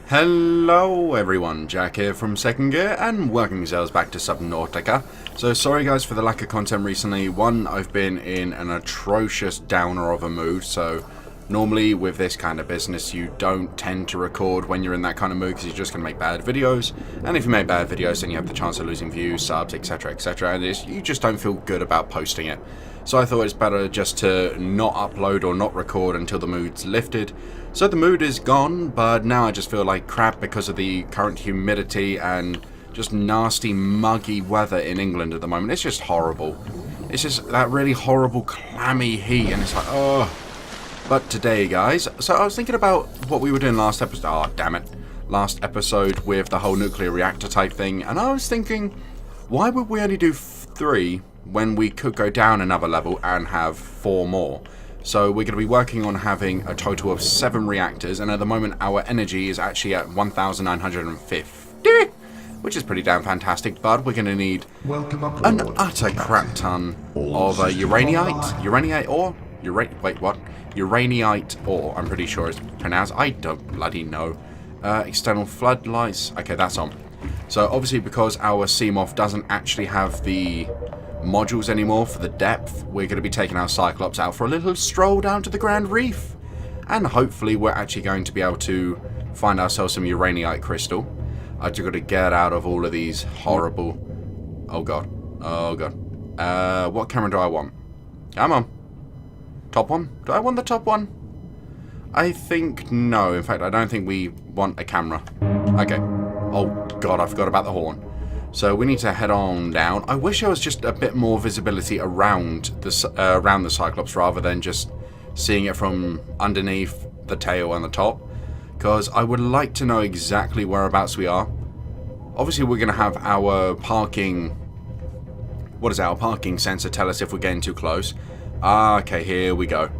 Hello everyone, Jack here from Second Gear, and welcome yourselves back to Subnautica. So sorry guys for the lack of content recently. One, I've been in an atrocious downer of a mood, so normally with this kind of business you don't tend to record when you're in that kind of mood because you're just going to make bad videos, and if you make bad videos then you have the chance of losing views, subs, etc, etc, and you just don't feel good about posting it. So I thought it's better just to not upload or not record until the mood's lifted. So the mood is gone, but now I just feel like crap because of the current humidity and just nasty, muggy weather in England at the moment. It's just horrible. It's just that really horrible, clammy heat, and it's like, oh. But today, guys, so I was thinking about what we were doing last episode. Oh, damn it. Last episode with the whole nuclear reactor type thing, and I was thinking, why would we only do 3 when we could go down another level and have 4 more? So we're going to be working on having a total of 7 reactors, and at the moment our energy is actually at 1,950, which is pretty damn fantastic, but we're going to need an utter crap ton of uraninite ore? Uraninite ore, I'm pretty sure it's pronounced. I don't bloody know. External floodlights. Okay, that's on. So obviously because our Seamoth doesn't actually have the modules anymore for the depth, we're going to be taking our Cyclops out for a little stroll down to the Grand Reef, and hopefully we're actually going to be able to find ourselves some uraninite crystal. I've just got to get out of all of these horrible... oh god, what camera do I want? Come on, top one? Do I want the top one? I think no, in fact I don't think we want a camera. Okay, oh god, I forgot about the horn. So we need to head on down. I wish there was just a bit more visibility around the Cyclops rather than just seeing it from underneath the tail and the top, because I would like to know exactly whereabouts we are. Obviously we're going to have our parking... what is our parking sensor tell us if we're getting too close? Okay, here we go.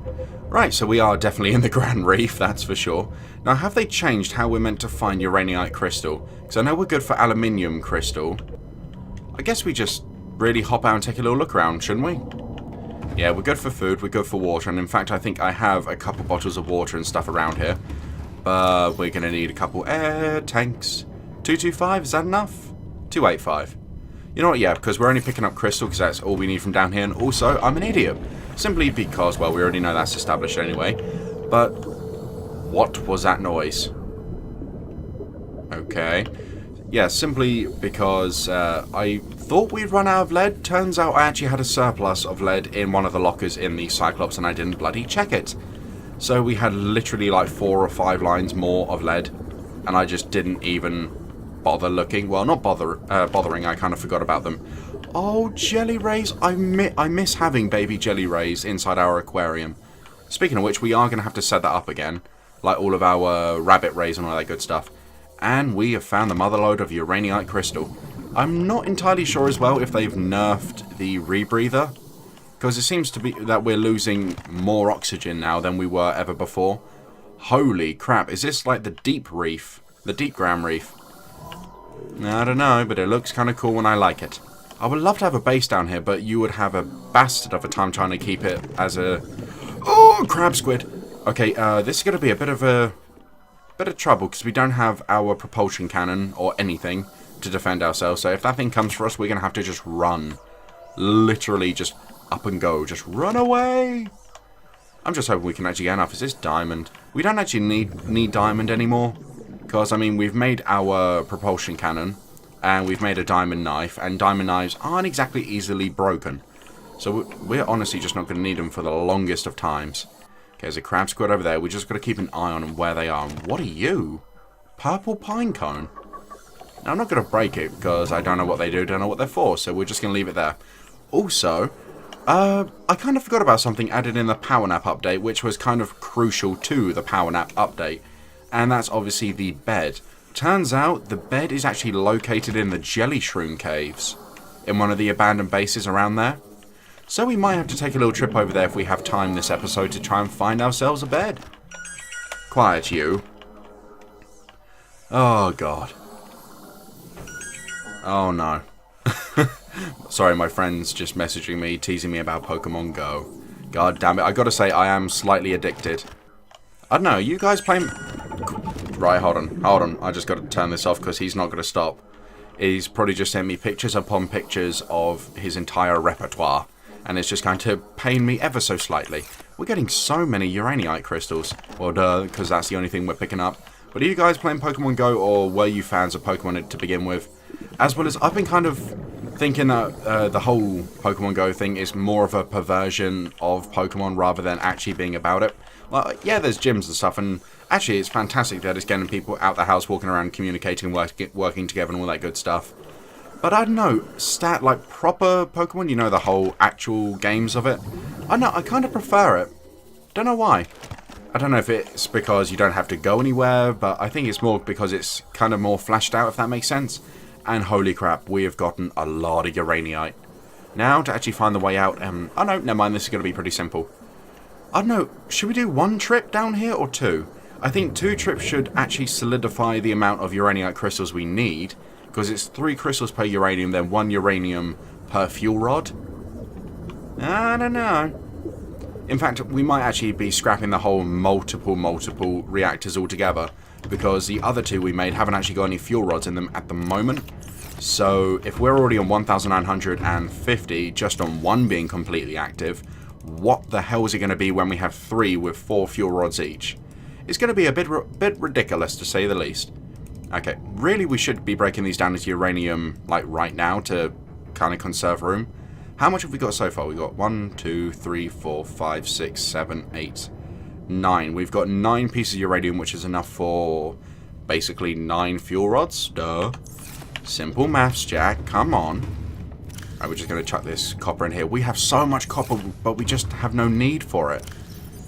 Right, so we are definitely in the Grand Reef, that's for sure. Now, have they changed how we're meant to find uraninite crystal? Because I know we're good for aluminium crystal. I guess we just really hop out and take a little look around, shouldn't we? Yeah, we're good for food, we're good for water, and in fact I think I have a couple bottles of water and stuff around here. But we're going to need a couple air tanks. 225, is that enough? 285. You know what, yeah, because we're only picking up crystal because that's all we need from down here, and also I'm an idiot. Simply because, well, we already know that's established anyway. But what was that noise? Okay. Yeah, simply because I thought we'd run out of lead. Turns out I actually had a surplus of lead in one of the lockers in the Cyclops and I didn't bloody check it. So we had literally like 4 or 5 lines more of lead, and I just didn't even bother looking. Well, not bothering, I kind of forgot about them. Oh, jelly rays. I miss having baby jelly rays inside our aquarium. Speaking of which, we are going to have to set that up again, like all of our rabbit rays and all that good stuff. And we have found the motherlode of uraninite crystal. I'm not entirely sure as well if they've nerfed the rebreather, because it seems to be that we're losing more oxygen now than we were ever before. Holy crap, is this like the deep reef? The deep Grand Reef? I don't know, but it looks kind of cool and I like it. I would love to have a base down here, but you would have a bastard of a time trying to keep it as a... oh, crab squid! Okay, this is going to be a bit of trouble, because we don't have our propulsion cannon or anything to defend ourselves, so if that thing comes for us, we're going to have to just run. Literally just up and go, just run away! I'm just hoping we can actually get enough. Is this diamond? We don't actually need diamond anymore, because, I mean, we've made our propulsion cannon, and we've made a diamond knife, and diamond knives aren't exactly easily broken. So we're honestly just not going to need them for the longest of times. Okay, there's a crab squid over there. We just got to keep an eye on them where they are. And what are you? Purple pine cone? Now, I'm not going to break it, because I don't know what they do, don't know what they're for, so we're just going to leave it there. Also, I kind of forgot about something added in the Power Nap update, which was kind of crucial to the Power Nap update. And that's obviously the bed. Turns out the bed is actually located in the Jelly Shroom Caves, in one of the abandoned bases around there. So we might have to take a little trip over there if we have time this episode to try and find ourselves a bed. Quiet, you. Oh, God. Oh, no. Sorry, my friend's just messaging me, teasing me about Pokemon Go. God damn it, I gotta say, I am slightly addicted. I don't know, you guys playing... Right, hold on. I just got to turn this off because he's not going to stop. He's probably just sent me pictures upon pictures of his entire repertoire. And it's just going to pain me ever so slightly. We're getting so many uraninite crystals. Well, duh, because that's the only thing we're picking up. But are you guys playing Pokemon Go, or were you fans of Pokemon to begin with? As well as, I've been kind of thinking that the whole Pokemon Go thing is more of a perversion of Pokemon rather than actually being about it. Well, yeah, there's gyms and stuff, and actually it's fantastic that it's getting people out the house, walking around, communicating, working together and all that good stuff. But I don't know, like proper Pokemon, you know, the whole actual games of it. I know, I kind of prefer it. Don't know why. I don't know if it's because you don't have to go anywhere, but I think it's more because it's kind of more flashed out, if that makes sense. And holy crap, we have gotten a lot of Uraninite. Now, to actually find the way out, oh no, never mind, this is going to be pretty simple. I don't know, should we do one trip down here or two? I think 2 trips should actually solidify the amount of Uraninite crystals we need, because it's 3 crystals per uranium, then 1 uranium per fuel rod. I don't know. In fact, we might actually be scrapping the whole multiple reactors altogether, because the other 2 we made haven't actually got any fuel rods in them at the moment. So if we're already on 1,950 just on 1 being completely active, what the hell is it going to be when we have 3 with 4 fuel rods each? It's going to be a bit ridiculous, to say the least. Okay, really we should be breaking these down into uranium, like, right now to kind of conserve room. How much have we got so far? We got 1, 2, 3, 4, 5, 6, 7, 8, 9. We've got 9 pieces of uranium, which is enough for basically 9 fuel rods. Duh. Simple maths, Jack. Come on. Alright, we're just going to chuck this copper in here. We have so much copper, but we just have no need for it.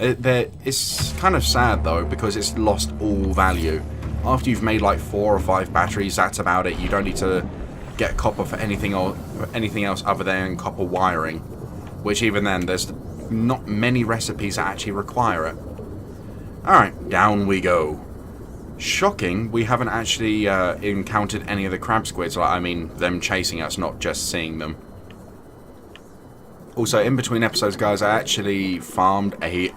It's kind of sad, though, because it's lost all value. After you've made like 4 or 5 batteries, that's about it. You don't need to get copper for anything else other than copper wiring. Which even then, there's not many recipes that actually require it. Alright, down we go. Shocking, we haven't actually encountered any of the crab squids. Like, I mean, them chasing us, not just seeing them. Also, in between episodes, guys, I actually farmed a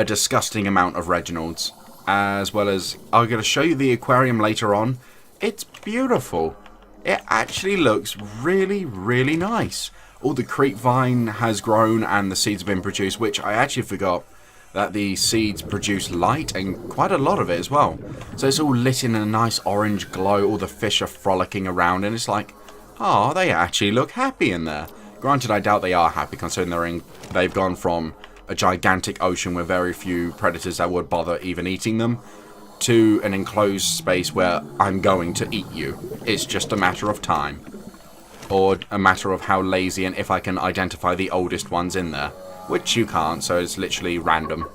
disgusting amount of Reginalds. As well as, I'm going to show you the aquarium later on. It's beautiful. It actually looks really, really nice. All the creep vine has grown and the seeds have been produced, which I actually forgot that the seeds produce light, and quite a lot of it as well. So it's all lit in a nice orange glow, all the fish are frolicking around, and it's like, oh, they actually look happy in there. Granted, I doubt they are happy, considering they've gone from a gigantic ocean with very few predators that would bother even eating them, to an enclosed space where I'm going to eat you. It's just a matter of time. Or a matter of how lazy and if I can identify the oldest ones in there. Which you can't, so it's literally random.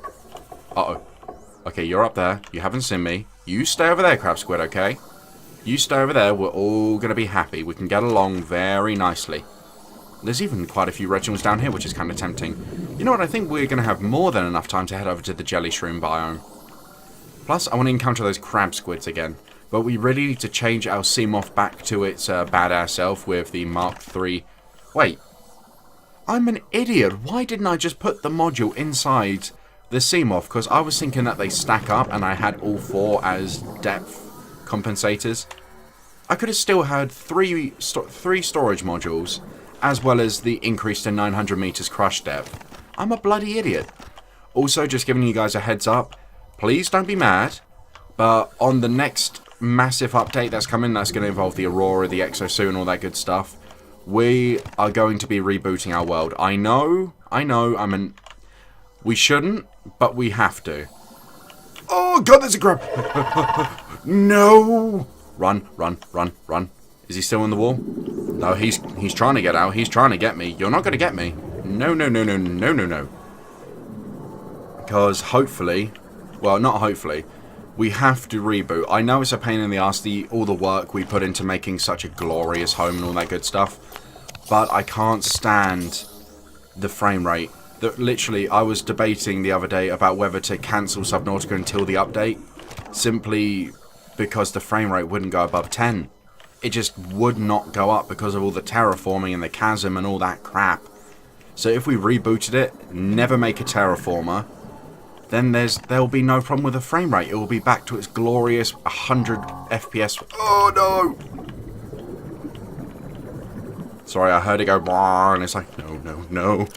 Uh-oh. Okay, you're up there. You haven't seen me. You stay over there, crab squid, okay? You stay over there. We're all going to be happy. We can get along very nicely. There's even quite a few Reginalds down here, which is kind of tempting. You know what? I think we're going to have more than enough time to head over to the jelly shroom biome. Plus, I want to encounter those crab squids again. But we really need to change our Seamoth back to its badass self with the Mark III. Wait. I'm an idiot. Why didn't I just put the module inside the Seamoth? Because I was thinking that they stack up and I had all 4 as depth compensators. I could have still had 3 storage modules, as well as the increase to 900 meters crush depth. I'm a bloody idiot. Also, just giving you guys a heads up, please don't be mad, but on the next massive update that's coming, that's going to involve the Aurora, the Exosuit, and all that good stuff, we are going to be rebooting our world. I know, we shouldn't, but we have to. Oh god, there's a crab! No! Run. Is he still on the wall? No, he's trying to get out. He's trying to get me. You're not going to get me. No. Because hopefully, well, not hopefully, we have to reboot. I know it's a pain in the ass, all the work we put into making such a glorious home and all that good stuff, but I can't stand the frame rate. Literally, I was debating the other day about whether to cancel Subnautica until the update, simply because the frame rate wouldn't go above 10. It just would not go up because of all the terraforming and the chasm and all that crap. So if we rebooted it, never make a terraformer, then there'll be no problem with the frame rate. It will be back to its glorious 100 FPS. Oh no! Sorry, I heard it go and it's like, no, no, no.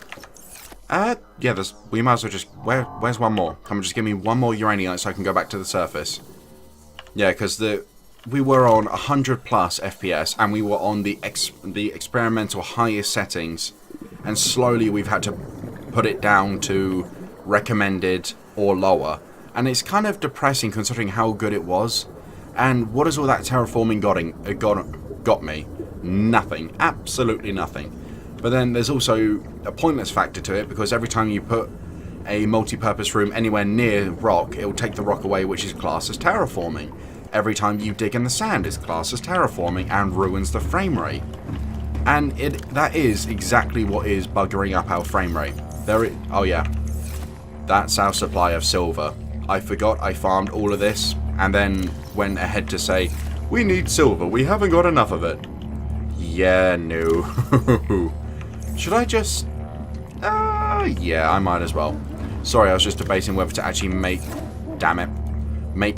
Yeah, we might as well just... Where's one more? Come on, just give me one more uranium so I can go back to the surface. Yeah, because we were on 100 plus FPS and we were on the experimental highest settings, and slowly we've had to put it down to recommended or lower, and it's kind of depressing considering how good it was. And what has all that terraforming got me? Nothing. Absolutely nothing. But then there's also a pointless factor to it, because every time you put a multi-purpose room anywhere near rock, it will take the rock away, which is classed as terraforming. Every time you dig in the sand, it's classed as terraforming and ruins the frame rate. And that is exactly what is buggering up our frame rate. Oh yeah, that's our supply of silver. I forgot I farmed all of this and then went ahead to say, we need silver, we haven't got enough of it. Yeah, no. Should I just... yeah, I might as well. Sorry, I was just debating whether to actually make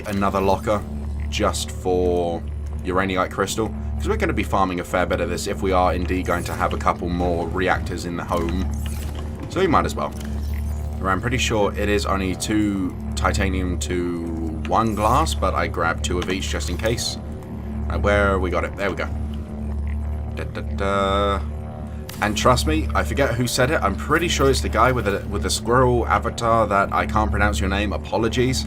another locker just for uraninite crystal. Because we're going to be farming a fair bit of this if we are indeed going to have a couple more reactors in the home. So we might as well. I'm pretty sure it is only 2 titanium to 1 glass, but I grabbed 2 of each just in case. Where we got it? There we go. And trust me, I forget who said it. I'm pretty sure it's the guy with the squirrel avatar that I can't pronounce your name. Apologies.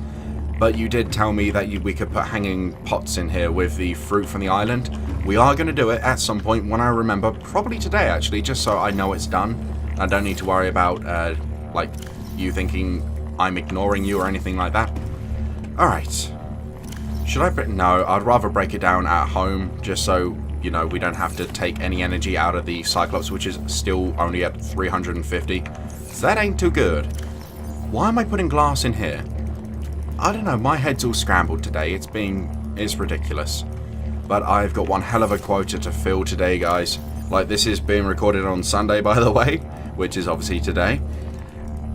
But you did tell me that we could put hanging pots in here with the fruit from the island. We are going to do it at some point when I remember. Probably today, actually, just so I know it's done. I don't need to worry about, like, you thinking I'm ignoring you or anything like that. Alright. Should I... No, I'd rather break it down at home, just so... you know, we don't have to take any energy out of the Cyclops, which is still only at 350. So that ain't too good. Why am I putting glass in here? I don't know, my head's all scrambled today. It's ridiculous. But I've got one hell of a quota to fill today, guys. Like, this is being recorded on Sunday, by the way, which is obviously today.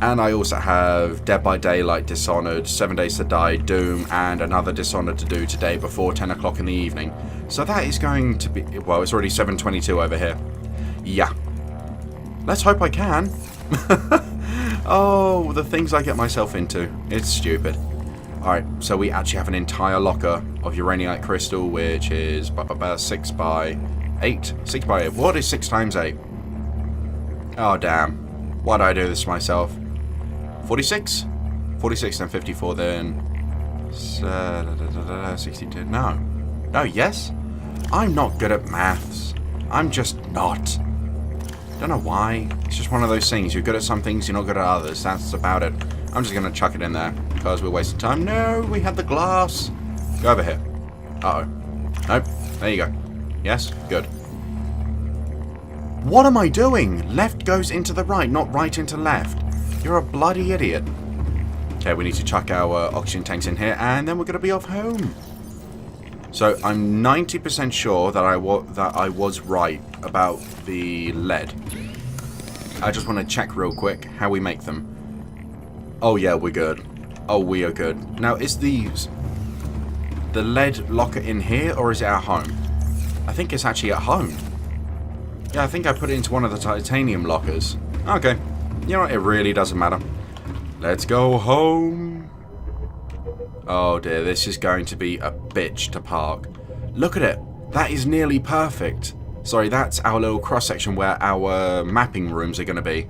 And I also have Dead by Daylight, Dishonored, 7 Days to Die, Doom, and another Dishonored to do today before 10 o'clock in the evening. So that is going to be... Well, it's already 7:22 over here. Yeah. Let's hope I can. Oh, the things I get myself into. It's stupid. Alright, so we actually have an entire locker of uraninite crystal, which is 6 by 8. 6 by 8. What is 6 times 8? Oh, damn. Why did I do this to myself? 46? 46 and 54 then. 62. No. No, yes? I'm not good at maths. I'm just not. Don't know why. It's just one of those things. You're good at some things, you're not good at others. That's about it. I'm just going to chuck it in there because we're wasting time. No, we had the glass. Go over here. Uh-oh. Nope. There you go. Yes? Good. What am I doing? Left goes into the right, not right into left. You're a bloody idiot. Okay, we need to chuck our oxygen tanks in here, and then we're going to be off home. So I'm 90% sure that I was right about the lead. I just want to check real quick how we make them. Oh yeah, we're good. Oh, we are good. Now, is the lead locker in here, or is it at home? I think it's actually at home. Yeah, I think I put it into one of the titanium lockers. Okay. You know what? It really doesn't matter. Let's go home. Oh dear, this is going to be a bitch to park. Look at it. That is nearly perfect. Sorry, that's our little cross-section where our mapping rooms are going to be.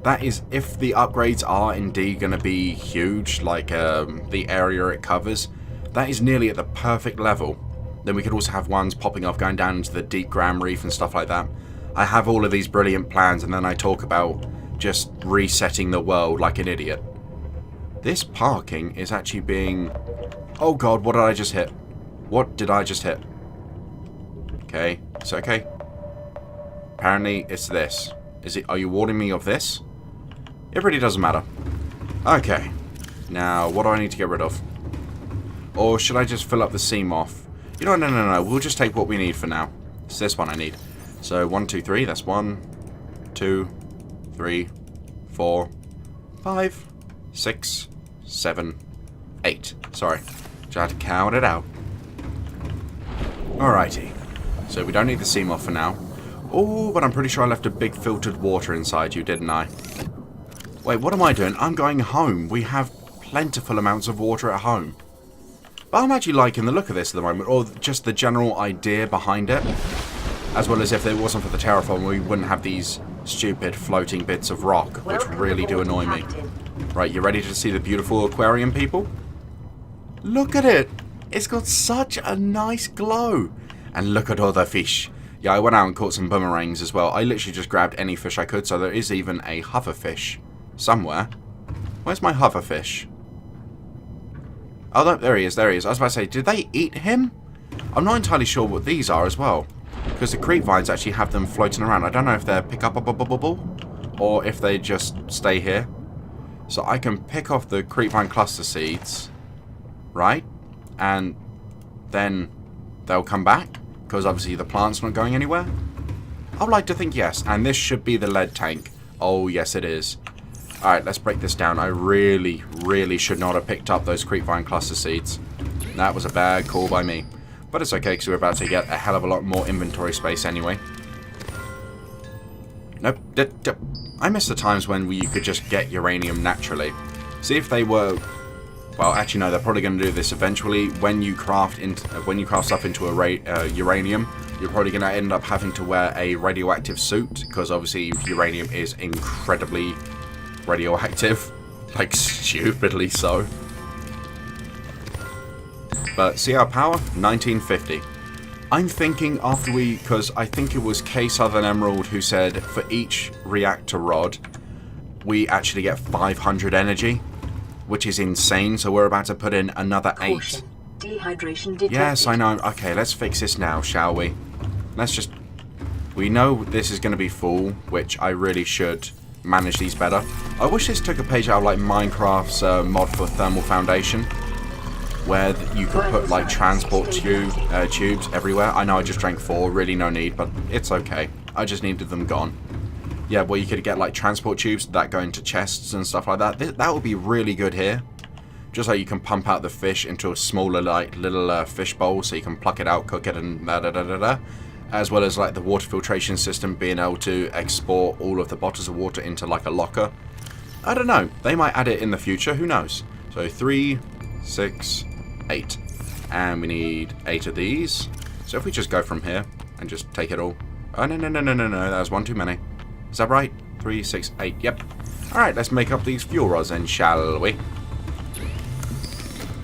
That is, if the upgrades are indeed going to be huge, like the area it covers, that is nearly at the perfect level. Then we could also have ones popping off going down into the deep Grand Reef and stuff like that. I have all of these brilliant plans, and then I talk about just resetting the world like an idiot. This parking is actually being... Oh god, what did I just hit? What did I just hit? Okay, it's okay. Apparently, it's this. Is it? Are you warning me of this? It really doesn't matter. Okay. Now, what do I need to get rid of? Or should I just fill up the seam off? You know, no. We'll just take what we need for now. It's this one I need. So, 1, 2, 3. That's 1, 2, 3, 4, 5, 6, 7, 8. Sorry. Just had to count it out. Alrighty. So we don't need the sea moth for now. Oh, but I'm pretty sure I left a big filtered water inside you, didn't I? Wait, what am I doing? I'm going home. We have plentiful amounts of water at home. But I'm actually liking the look of this at the moment, or just the general idea behind it. As well as if it wasn't for the terraform, we wouldn't have these stupid floating bits of rock, which really do annoy me. Right, you ready to see the beautiful aquarium, people? Look at it! It's got such a nice glow. And look at all the fish. Yeah, I went out and caught some boomerangs as well. I literally just grabbed any fish I could, so there is even a hoverfish somewhere. Where's my hoverfish? Oh, no, there he is, there he is. I was about to say, did they eat him? I'm not entirely sure what these are as well. Because the creep vines actually have them floating around. I don't know if they're pick up a bubble or if they just stay here. So I can pick off the creep vine cluster seeds, right? And then they'll come back, because obviously the plant's not going anywhere. I would like to think yes, and this should be the lead tank. Oh, yes it is. Alright, let's break this down. I really, really should not have picked up those creep vine cluster seeds. That was a bad call by me. But it's okay, because we're about to get a hell of a lot more inventory space anyway. Nope. I miss the times when you could just get uranium naturally. See if they were... Well, actually, no. They're probably going to do this eventually. When you craft stuff into a uranium, you're probably going to end up having to wear a radioactive suit, because obviously uranium is incredibly radioactive, like stupidly so. But see our power, 1950. I'm thinking after because I think it was K Southern Emerald who said for each reactor rod, we actually get 500 energy. Which is insane, so we're about to put in another 8. Dehydration detected. Yes, I know. Okay, let's fix this now, shall we? Let's just... We know this is going to be full, which I really should manage these better. I wish this took a page out of, like, Minecraft's mod for thermal foundation, where you could put, like, transport tubes everywhere. I know I just drank 4, really no need, but it's okay. I just needed them gone. Yeah, well, you could get, like, transport tubes that go into chests and stuff like that. That would be really good here. Just so you can pump out the fish into a smaller, like, little fish bowl, so you can pluck it out, cook it, and da-da-da-da-da. As well as, like, the water filtration system being able to export all of the bottles of water into, like, a locker. I don't know. They might add it in the future. Who knows? So, 3, 6, 8. And we need 8 of these. So if we just go from here and just take it all. Oh, no. That was one too many. Is that right? 3, 6, 8. Yep. Alright, let's make up these fuel rods then, shall we?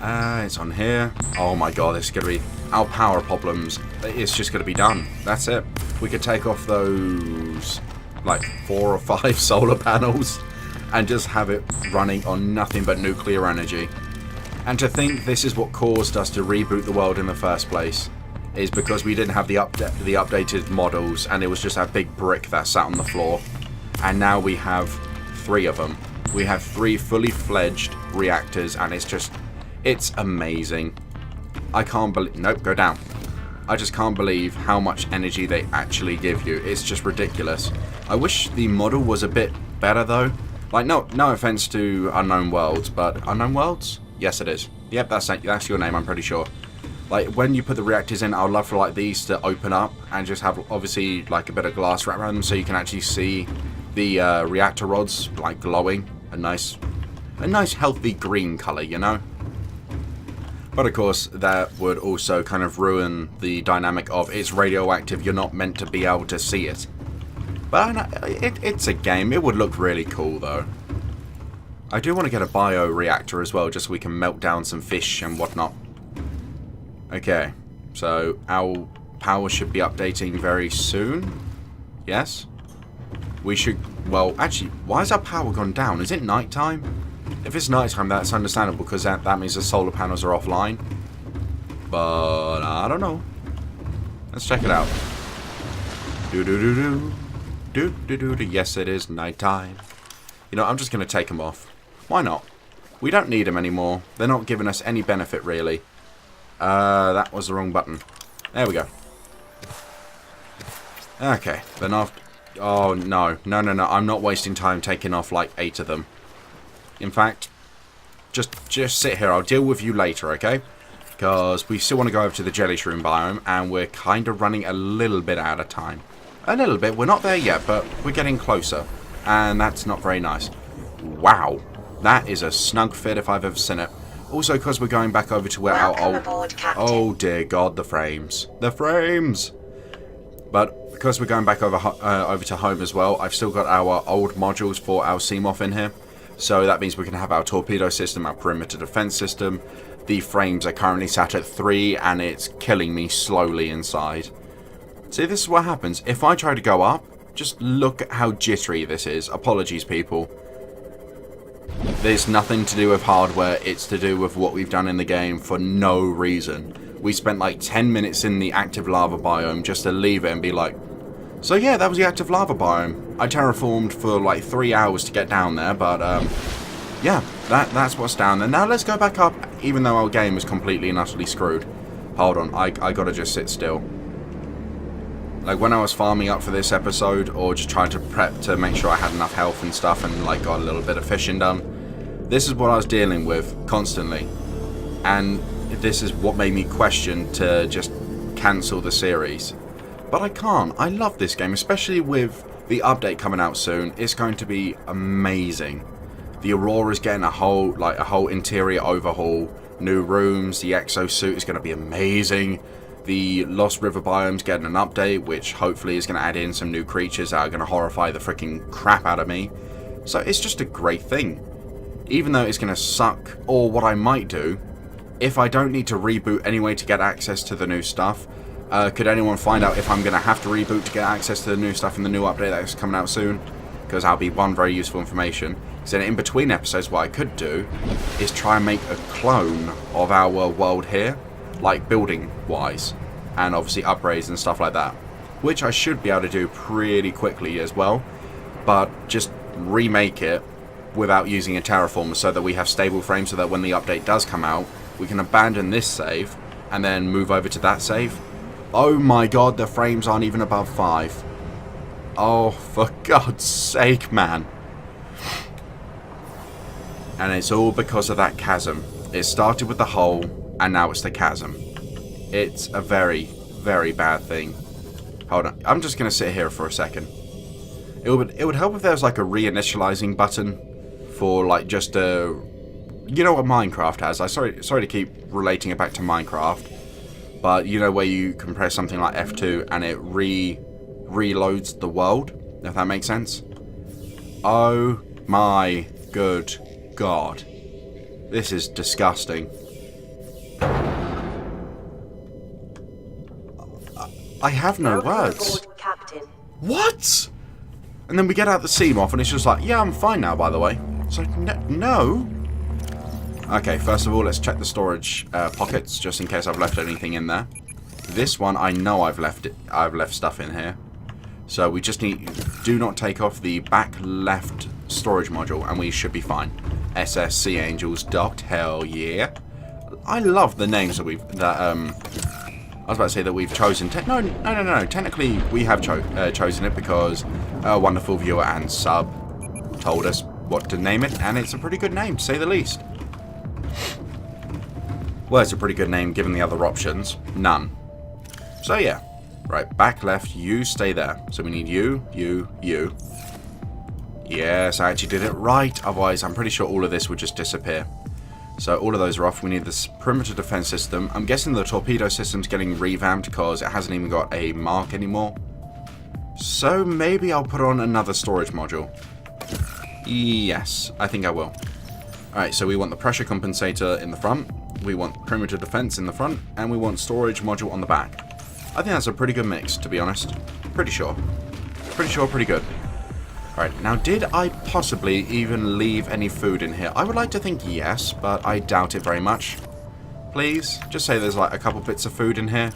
It's on here. Oh my god, this is going to be... Our power problems. It's just going to be done. That's it. We could take off those, like, 4 or 5 solar panels and just have it running on nothing but nuclear energy. And to think this is what caused us to reboot the world in the first place. Is because we didn't have the updated models, and it was just a big brick that sat on the floor. And now we have 3 of them. We have 3 fully fledged reactors, and it's amazing. I can't believe... Nope, go down. I just can't believe how much energy they actually give you. It's just ridiculous. I wish the model was a bit better, though. Like, no offense to Unknown Worlds, but... Unknown Worlds? Yes, it is. Yep, that's your name, I'm pretty sure. Like, when you put the reactors in, I would love for, like, these to open up and just have, obviously, like, a bit of glass wrapped around them so you can actually see the reactor rods, like, glowing. A nice healthy green colour, you know? But, of course, that would also kind of ruin the dynamic of it's radioactive, you're not meant to be able to see it. But it's a game. It would look really cool, though. I do want to get a bioreactor as well, just so we can melt down some fish and whatnot. Okay, so our power should be updating very soon. Yes? We should... Well, actually, why has our power gone down? Is it nighttime? If it's nighttime, that's understandable, because that means the solar panels are offline. But I don't know. Let's check it out. Do-do-do-do. Do-do-do-do. Yes, it is nighttime. You know, I'm just going to take them off. Why not? We don't need them anymore. They're not giving us any benefit, really. That was the wrong button. There we go. Okay, then after... Oh, no. No. I'm not wasting time taking off, like, 8 of them. In fact, just sit here. I'll deal with you later, okay? Because we still want to go over to the jelly shroom biome, and we're kind of running a little bit out of time. A little bit. We're not there yet, but we're getting closer. And that's not very nice. Wow. That is a snug fit if I've ever seen it. Also, because we're going back over to where our old... Aboard, Captain. Oh, dear God, the frames. The frames! But because we're going back over to home as well, I've still got our old modules for our Seamoth in here. So that means we can have our torpedo system, our perimeter defense system. The frames are currently sat at 3, and it's killing me slowly inside. See, this is what happens. If I try to go up, just look at how jittery this is. Apologies, people. There's nothing to do with hardware. It's to do with what we've done in the game for no reason. We spent like 10 minutes in the active lava biome just to leave it and be like, so yeah, that was the active lava biome. I terraformed for like 3 hours to get down there, but yeah, that's what's down there. Now let's go back up, even though our game is completely and utterly screwed. Hold on, I gotta just sit still. Like when I was farming up for this episode, or just trying to prep to make sure I had enough health and stuff, and like got a little bit of fishing done, this is what I was dealing with constantly. And this is what made me question to just cancel the series. But I can't. I love this game, especially with the update coming out soon. It's going to be amazing. The Aurora's getting a whole interior overhaul, new rooms, the exosuit is going to be amazing. The Lost River biome's getting an update, which hopefully is going to add in some new creatures that are going to horrify the freaking crap out of me. So it's just a great thing. Even though it's going to suck, or what I might do, if I don't need to reboot anyway to get access to the new stuff, could anyone find out if I'm going to have to reboot to get access to the new stuff in the new update that's coming out soon? Because that'll be one very useful information. So in between episodes, what I could do is try and make a clone of our world here, like building wise, and obviously upgrades and stuff like that, which I should be able to do pretty quickly as well, but just remake it without using a terraformer so that we have stable frames, so that when the update does come out, we can abandon this save and then move over to that save. Oh my god, the frames aren't even above 5. Oh, for God's sake, man. And it's all because of that chasm. It started with the hole, and now it's the chasm. It's a very, very bad thing. Hold on. I'm just going to sit here for a second. It would help if there was like a reinitializing button for like just a... You know what Minecraft has? Sorry to keep relating it back to Minecraft. But you know where you can press something like F2 and it reloads the world? If that makes sense? Oh my good God. This is disgusting. I have no words. Aboard, Captain. What? And then we get out the Seamoth and it's just like, yeah, I'm fine now, by the way. It's like, no. Okay, first of all, let's check the storage pockets, just in case I've left anything in there. This one, I know I've left stuff in here. So we just do not take off the back left storage module, and we should be fine. SS Sea Angels docked, hell yeah. I love the names that I was about to say that we've chosen. No. Technically, we have chosen it because a wonderful viewer and sub told us what to name it, and it's a pretty good name, to say the least. Well, it's a pretty good name given the other options. None. So yeah. Right, back left, you stay there. So we need you. Yes, I actually did it right. Otherwise, I'm pretty sure all of this would just disappear. So all of those are off. We need this perimeter defense system. I'm guessing the torpedo system's getting revamped because it hasn't even got a mark anymore. So maybe I'll put on another storage module. Yes, I think I will. Alright, so we want the pressure compensator in the front. We want perimeter defense in the front. And we want storage module on the back. I think that's a pretty good mix, to be honest. Pretty sure, pretty good. Alright, now did I possibly even leave any food in here? I would like to think yes, but I doubt it very much. Please, just say there's like a couple bits of food in here.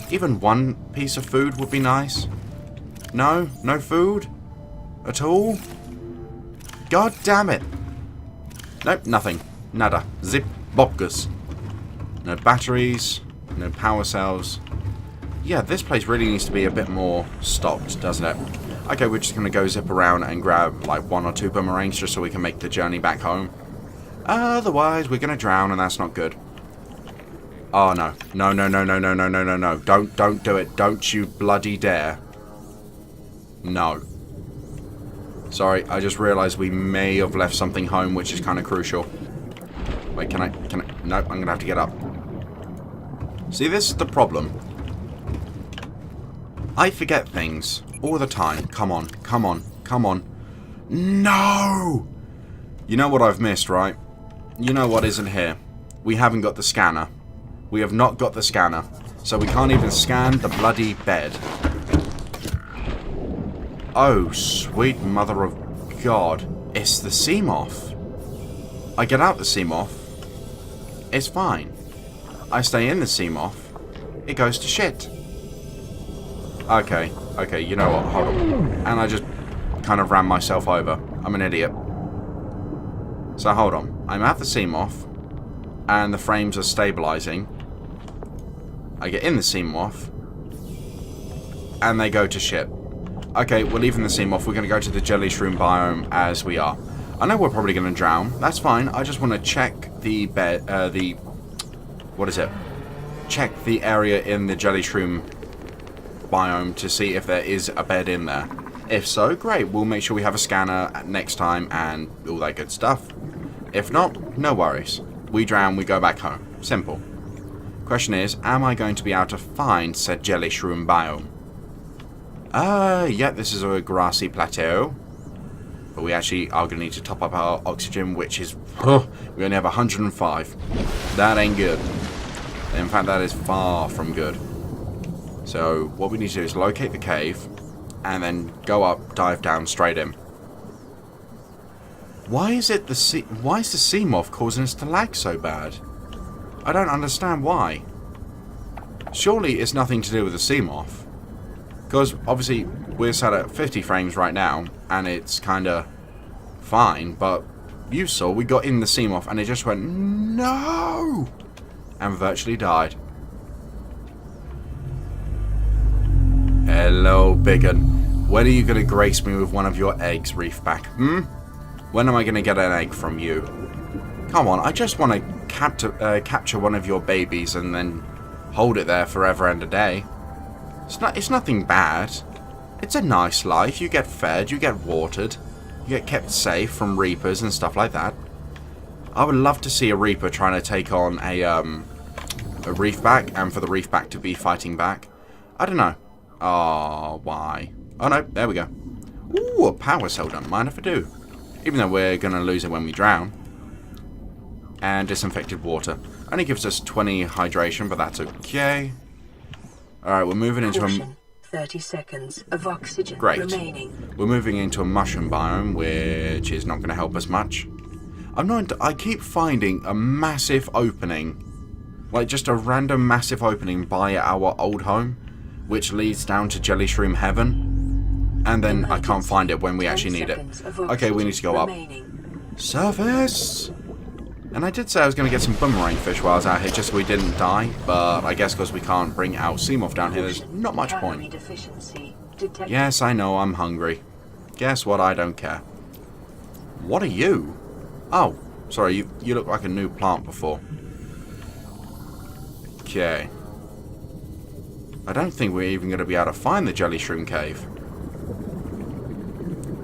Even one piece of food would be nice. No? No food? At all? God damn it. Nope, nothing. Nada. Zip. Bopkus. No batteries. No power cells. Yeah, this place really needs to be a bit more stocked, doesn't it? Okay, we're just going to go zip around and grab like 1 or 2 boomerangs just so we can make the journey back home. Otherwise, we're going to drown, and that's not good. Oh, no. No, no, no, no, no, no, no, no, no. Don't do it. Don't you bloody dare. No. Sorry, I just realised we may have left something home, which is kind of crucial. Wait, can I? No, I'm going to have to get up. See, this is the problem. I forget things all the time. Come on, come on, come on. No! You know what I've missed, right? You know what isn't here. We haven't got the scanner. We have not got the scanner. So we can't even scan the bloody bed. Oh, sweet mother of God. It's the Seamoth. I get out the Seamoth. It's fine. I stay in the Seamoth. It goes to shit. Okay, okay, you know what? Hold on. And I just kind of ran myself over. I'm an idiot. So hold on. I'm at the Seamoth. And the frames are stabilizing. I get in the Seamoth. And they go to shit. Okay, we're leaving the Seamoth. We're going to go to the jelly shroom biome as we are. I know we're probably going to drown. That's fine. I just want to check the bed, what is it? Check the area in the jelly shroom biome to see if there is a bed in there. If so, great. We'll make sure we have a scanner next time and all that good stuff. If not, no worries. We drown, we go back home. Simple. Question is, am I going to be able to find said jelly shroom biome? Yeah, this is a grassy plateau. But we actually are going to need to top up our oxygen, which is... we only have 105. That ain't good. In fact, that is far from good. So, what we need to do is locate the cave, and then go up, dive down, straight in. Why is the Seamoth causing us to lag so bad? I don't understand why. Surely it's nothing to do with the Seamoth. Because, obviously, we're sat at 50 frames right now, and it's kind of fine, but you saw we got in the Seamoth, and it just went, no! And virtually died. Hello, Biggin. When are you going to grace me with one of your eggs, Reefback? When am I going to get an egg from you? Come on, I just want to capture one of your babies and then hold it there forever and a day. It's nothing bad. It's a nice life. You get fed, you get watered, you get kept safe from reapers and stuff like that. I would love to see a reaper trying to take on a reefback, and for the reefback to be fighting back. I don't know. Oh, why? Oh no, there we go. Ooh, a power cell, don't mind if I do. Even though we're going to lose it when we drown. And disinfected water. Only gives us 20 hydration, but that's okay. Alright, we're moving into a... 30 seconds of oxygen remaining. We're moving into a mushroom biome, which is not going to help us much. I keep finding a massive opening. Like, just a random massive opening by our old home, which leads down to Jelly Shroom Heaven. And then I can't find it when we actually need it. Okay, we need to go up. Surface! And I did say I was going to get some boomerang fish while I was out here, just so we didn't die. But I guess because we can't bring out Seamoth down here, there's not much point. Yes, I know, I'm hungry. Guess what, I don't care. What are you? Oh, sorry, you look like a new plant before. Okay. I don't think we're even going to be able to find the Jelly Shroom Cave.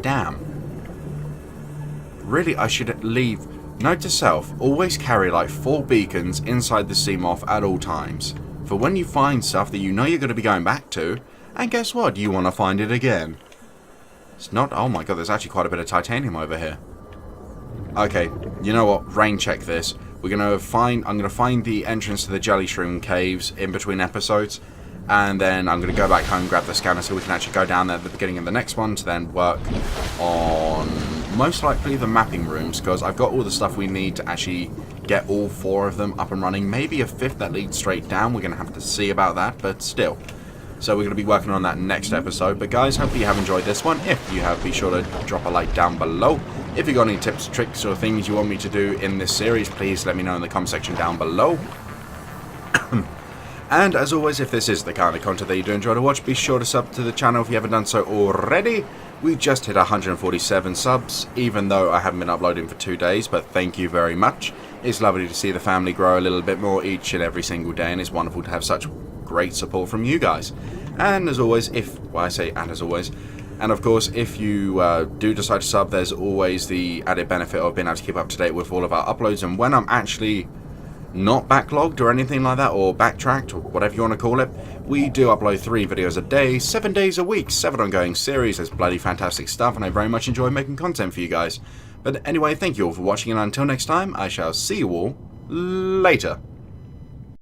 Damn. Really, I should leave... Note to self, always carry like 4 beacons inside the Seamoth at all times. For when you find stuff that you know you're going to be going back to, and guess what, you want to find it again. It's not... Oh my god, there's actually quite a bit of titanium over here. Okay, you know what, rain check this. I'm going to find the entrance to the Jelly Shroom Caves in between episodes. And then I'm going to go back home, grab the scanner so we can actually go down there at the beginning of the next one to then work on most likely the mapping rooms, because I've got all the stuff we need to actually get all 4 of them up and running. Maybe a 5th that leads straight down. We're going to have to see about that, but still. So we're going to be working on that next episode. But guys, hopefully you have enjoyed this one. If you have, be sure to drop a like down below. If you've got any tips, tricks, or things you want me to do in this series, please let me know in the comment section down below. And as always, if this is the kind of content that you do enjoy to watch, be sure to sub to the channel if you haven't done so already. We just hit 147 subs, even though I haven't been uploading for 2 days, but thank you very much. It's lovely to see the family grow a little bit more each and every single day, and it's wonderful to have such great support from you guys. And as always, and of course, if you do decide to sub, there's always the added benefit of being able to keep up to date with all of our uploads, and when I'm actually not backlogged or anything like that, or backtracked, or whatever you want to call it, we do upload 3 videos a day, 7 days a week, 7 ongoing series. It's bloody fantastic stuff, and I very much enjoy making content for you guys. But anyway, thank you all for watching, and until next time, I shall see you all later.